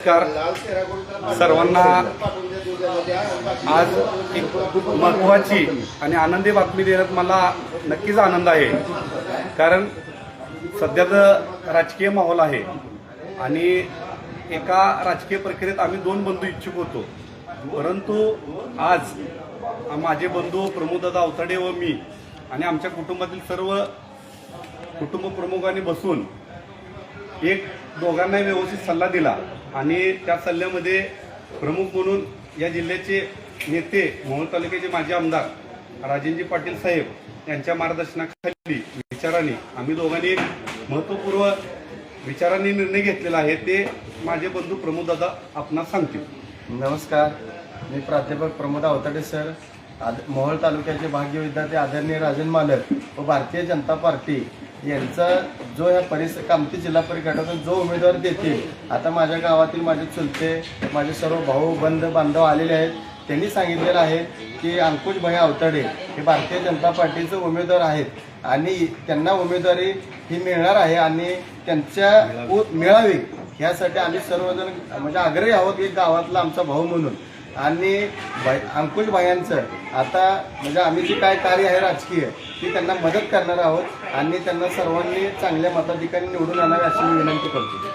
नमस्कार सर्वांना। आज एक महत्त्वाची आणि आनंदी बातमी देण्यात मला नक्कीच आनंद आहे, कारण सध्याचा राजकीय माहोल आहे आणि एका राजकीय प्रक्रियेत आम्ही दोन बंधू इच्छुक होतो, परंतु आज माझे बंधू प्रमोददादा अवताडे व मी आणि आमच्या कुटुंबातील सर्व कुटुंब प्रमुखांनी बसून एक दोघांनाही व्यवस्थित सल्ला दिला आणि त्या सल्ल्यामध्ये प्रमुख म्हणून या जिल्ह्याचे नेते मोहोळ तालुक्याचे माजी आमदार राजेंद्र पाटील साहेब यांच्या मार्गदर्शनाखाली विचारांनी आम्ही दोघांनी एक महत्त्वपूर्ण विचारांनी निर्णय घेतलेला आहे, ते माझे बंधू प्रमोददादा आपणास सांगतील। नमस्कार, मी प्राध्यापक प्रमोद अवताडे सर, मोहोळ तालुक्याचे भाग्य विद्यार्थी आदरणीय राजन मालक व भारतीय जनता पार्टी यांचा जो ह्या कामती जिल्हा परिषदेतून जो उमेदवार देतील, आता माझ्या गावातील माझे चुलते माझे सर्व भाऊ बंध बांधव आलेले आहेत, त्यांनी सांगितलेलं आहे की अंकुश भाई अवताडे हे भारतीय जनता पार्टीचे उमेदवार आहेत आणि त्यांना उमेदवारी ही मिळणार आहे आणि त्यांच्या मिळावी ह्यासाठी आम्ही सर्वजण म्हणजे आग्रही आहोत की गावातला आमचा भाऊ म्हणून आणि अंकुश भायांचं आता म्हणजे आम्ही जे काय कार्य आहे राजकीय ती त्यांना मदत करणार आहोत आणि त्यांना सर्वांनी चांगल्या मताधिकारी निवडून आणावे अशी मी विनंती करतो।